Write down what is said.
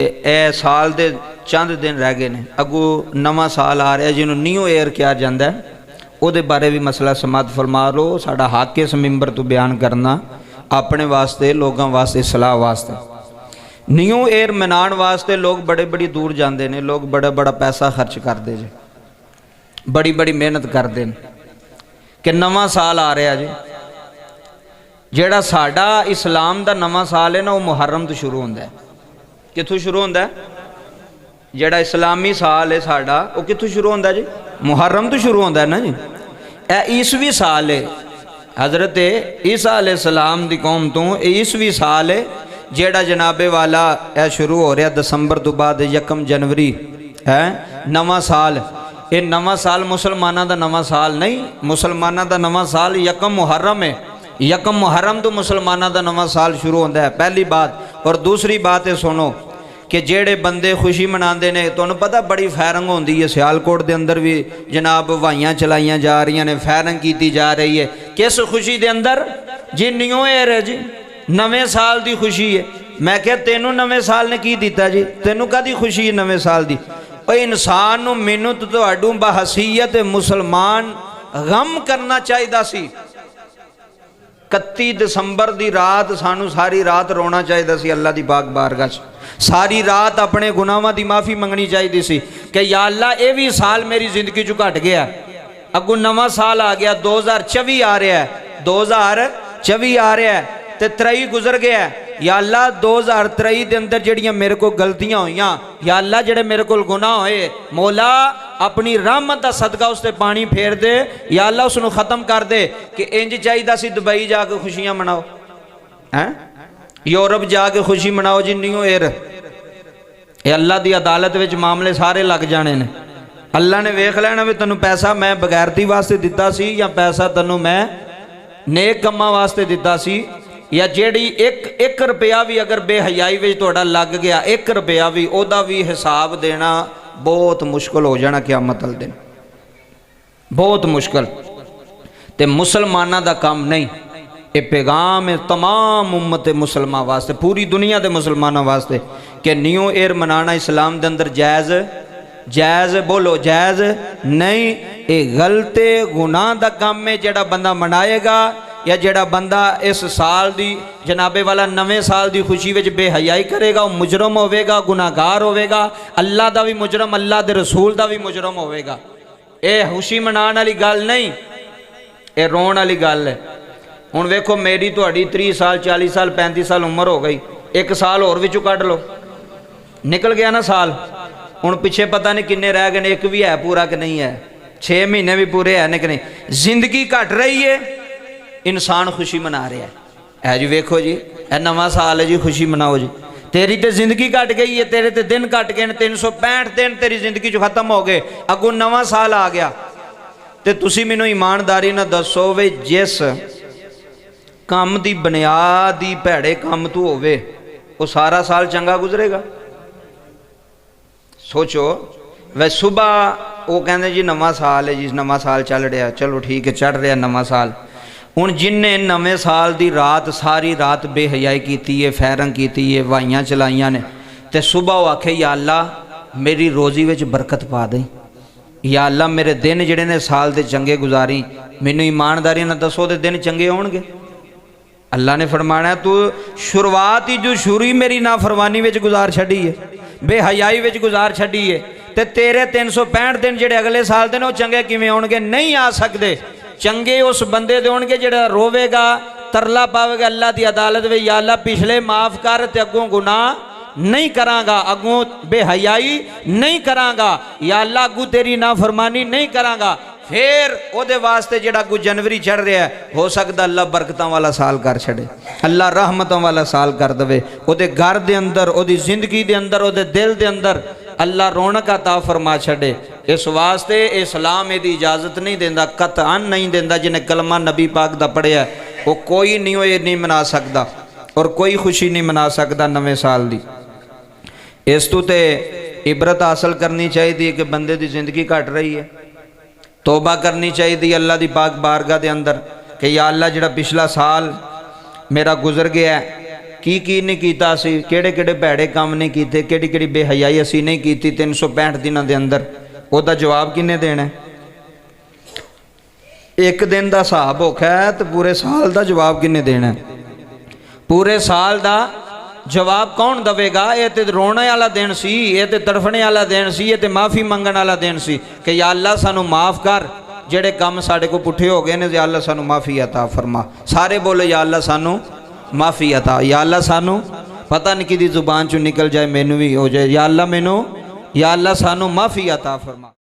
اے سال دے چند دن رہ گئے نے، اگو نواں سال آ رہا ہے جنہوں نیو ایئر کیا جاندہ ہے، او دے بارے بھی مسئلہ سماعت فرما لو۔ ساڑا حق اس ممبر تو بیان کرنا اپنے واسطے، لوگاں واسطے، صلاح واسطے۔ نیو ایئر منان واسطے لوگ بڑے بڑی دور جاندے نے، لوگ بڑا بڑا پیسہ خرچ کر دے جے، بڑی بڑی محنت کر دے کہ نواں سال آ رہا ہے جی۔ جیڑا ساڑا اسلام دا نواں سال ہے نا، وہ محرم تو شروع ہوندہ ہے۔ کتھوں شروع ہوندہ ہے؟ جیڑا اسلامی سال ہے ساڑا، وہ کتھوں شروع ہوندہ ہے جی؟ محرم تو شروع ہوندہ ہے نا جی۔ اے عیسوی سال ہے، حضرت عیسیٰ علیہ السلام دی قوم تو عیسوی سال ہے، جیڑا جناب والا اے شروع ہو رہا دسمبر تو بعد 1 جنوری ہے نواں سال۔ یہ نواں سال مسلمانہ دا نواں سال نہیں، مسلمانہ دا نواں سال 1 محرم ہے۔ 1 محرم تو مسلمانہ دا نواں سال شروع ہوندہ ہے، پہلی بات۔ اور دوسری بات ہے سنو کہ جیڑے بندے خوشی مناندے نے، تو انہوں پتہ بڑی فیرنگ ہوندی ہے، سیالکوٹ دے اندر بھی جناب وائیاں چلائیاں جا رہی ہیں، فیرنگ کیتی جا رہی ہے۔ کس خوشی دے اندر؟ جی نیو ایئر ہے جی، نویں سال دی خوشی ہے۔ میں کہ تینوں نویں سال نے کی دیتا جی؟ تینوں کا دی خوشی ہے نویں سال دی؟ اور انسان نو منت تو اڈوں بحثیت مسلمان غم کرنا چاہی دا سی۔ 31 دسمبر دی رات سانو ساری رات رونا چاہی دا سی اللہ دی پاک بارگاہ چ، ساری رات اپنے گناہاں دی معافی منگنی چاہی دی سی کہ یا اللہ اے بھی سال میری زندگی چو کٹ گیا، اگو نواں سال آ گیا، 2024 آ رہا ہے، 2024 آ رہا ہے تے 23 گزر گیا ہے۔ یا اللہ 2023 دے اندر جڑیاں میرے کو غلطیاں ہوئیاں، یا اللہ جڑے میرے کو گناہ ہوئے، مولا اپنی رحمت دا صدقہ اس تے پانی پھیر دے، یا اللہ اس نو ختم کر دے کہ انج چاہی دا سی دبئی جا کے خوشیاں مناؤ، یورپ جا کے خوشی مناؤ جی نیو ایئر۔ اے اللہ دی عدالت وچ معاملے سارے لگ جانے نے۔ اللہ نے ویکھ لینا بھی تنوں پیسہ میں بغیرتی واسطے دیتا سی یا پیسہ تنوں میں نیک کماں واسطے دیتا سی، یا جیڑی ایک روپیہ بھی اگر بے حیائی وچ توڑا لگ گیا، 1 روپیہ بھی او دا بھی حساب دینا بہت مشکل ہو جانا قیامت والے دن، بہت مشکل۔ تے مسلمانہ دا کام نہیں، اے پیغام ہے تمام امت مسلمان واسطے، پوری دنیا دے مسلمانوں واسطے کہ نیو ایئر منانا اسلام دے اندر جائز بولو جائز نہیں۔ اے غلط گناہ دا کام ہے جڑا بندہ منائے گا، یا جڑا بندہ اس سال دی جناب والا نویں سال دی خوشی وچ بے حیائی کرے گا، وہ مجرم ہوئے گا، گناہگار ہوئے گا، اللہ دا بھی مجرم، اللہ دے رسول دا بھی مجرم ہوئے گا۔ اے خوشی منان والی گل نہیں، اے رون والی گل ہے۔ ہن ویکھو میری تہاڈی 30 سال 40 سال 35 سال عمر ہو گئی، 1 سال اور وچوں کڈ لو، نکل گیا نا سال۔ ہن پیچھے پتہ نہیں کنے رہ گئے، ایک بھی ہے پورا کہ نہیں ہے، 6 مہینے بھی پورے ہیں کہ نہیں۔ زندگی کٹ رہی ہے، انسان خوشی منا رہا ہے۔ جی ویکھو جی، اے نواں سال ہے جی، خوشی مناؤ جی۔ تیری تے زندگی کٹ گئی ہے، تیرے تے دن کٹ گئے، 365 دن تیری زندگی جو ختم ہو گئے، اگو نواں سال آ گیا۔ تے تسی مینوں ایمانداری نہ دسو وے جس کام دی بنیادی بھڑے کام تو ہوئے وہ سارا سال چنگا گزرے گا؟ سوچو وے صبح وہ کہندے جی نواں سال ہے جی، نواں سال چل رہا ہے، چلو ٹھیک ہے چڑھ رہا نواں سال۔ ہن جن نے نویں سال دی رات ساری رات بے حیائی کیتی ہے، فیرنگ کیتی ہے، وائیاں چلائیاں نے، تے صبح وہ آکھے یا اللہ میری روزی وچ برکت پا دیں، یا اللہ میرے دن جڑے نے سال دے چنگے گزاری، مینوں ایمانداری نہ دسو دے دن چنگے ہون گے؟ اللہ نے فرمانا ہے تو شروعات ہی جو شروع میری نافرمانی وچ گزار چھڑی ہے، بے حیائی وچ گزار چھڑی ہے، تے تیرے 365 دن جڑے اگلے سال دے نے وہ چنگے کیویں ہون گے؟ نہیں آ سکدے۔ چنگے اس بندے دے ہون گے جڑا روے گا، ترلا پاوے گا اللہ دی عدالت وچ، یا اللہ پچھلے معاف کر تے اگوں گناہ نہیں کراں گا، اگوں بے حیائی نہیں کراں گا، یا اللہ اگوں تیری نافرمانی نہیں کراں گا۔ پھر او دے واسطے جڑا کو جنوری چڑھ رہا ہے، ہو سکتا اللہ برکتاں والا سال کر چھڑے، اللہ رحمتاں والا سال کر دے، او دے گھر دے اندر، او دی زندگی دے اندر، او دے دل دے اندر اللہ رونق عطا فرما چھڑے۔ اس واسطے اسلام دی اجازت نہیں دیندا، قطعاً نہیں دیندا۔ جنہیں کلمہ نبی پاک دا پڑھیا ہے وہ کوئی نہیں منا سکدا اور کوئی خوشی نہیں منا سکدا نویں سال دی۔ اس تو تے عبرت حاصل کرنی چاہیے کہ بندے دی زندگی کٹ رہی ہے، توبہ کرنی چاہیے اللہ دی پاک بارگاہ دے اندر کہ یا اللہ جڑا پچھلا سال میرا گزر گیا ہے، ਕੀ ਨਹੀਂ ਕੀਤਾ ਸੀ, ਕਿਹੜੇ ਭੈੜੇ ਕੰਮ ਨਹੀਂ ਕੀਤੇ, ਕਿਹੜੀ ਬੇਹਯਾਈ ਅਸੀਂ ਨਹੀਂ ਕੀਤੀ 365 ਦਿਨਾਂ ਦੇ ਅੰਦਰ, ਉਹਦਾ ਜਵਾਬ ਕਿਹਨੇ ਦੇਣਾ? ਇੱਕ ਦਿਨ ਦਾ ਹਿਸਾਬ ਔਖਾ ਹੈ ਤੇ ਪੂਰੇ ਸਾਲ ਦਾ ਜਵਾਬ ਕਿਹਨੇ ਦੇਣਾ? ਪੂਰੇ ਸਾਲ ਦਾ ਜਵਾਬ ਕੌਣ ਦਵੇਗਾ? ਇਹ ਤੇ ਰੋਣੇ ਵਾਲਾ ਦਿਨ ਸੀ, ਇਹ ਤੇ ਤੜਫਣੇ ਵਾਲਾ ਦਿਨ ਸੀ, ਇਹ ਤੇ ਮਾਫੀ ਮੰਗਣ ਵਾਲਾ ਦਿਨ ਸੀ ਕਿ ਯਾ ਅੱਲਾ ਸਾਨੂੰ ਮਾਫ ਕਰ, ਜਿਹੜੇ ਕੰਮ ਸਾਡੇ ਕੋ ਪੁੱਠੇ ਹੋ ਗਏ ਨੇ, ਯਾ ਅੱਲਾ ਸਾਨੂੰ ਮਾਫੀ عطا فرما। ਸਾਰੇ ਬੋਲੇ ਯਾ ਅੱਲਾ ਸਾਨੂੰ ਮਾਫੀ عطا, ਯਾ ਅੱਲਾ ਸਾਨੂੰ, ਪਤਾ ਨਹੀਂ ਕਿਹਦੀ ਜ਼ੁਬਾਨ ਚੋਂ ਨਿਕਲ ਜਾਏ, ਮੈਨੂੰ ਵੀ ਹੋ ਜਾਏ ਯਾ ਅੱਲਾ ਮੈਨੂੰ, ਯਾ ਅੱਲਾ ਸਾਨੂੰ ਮਾਫੀ عطا فرما।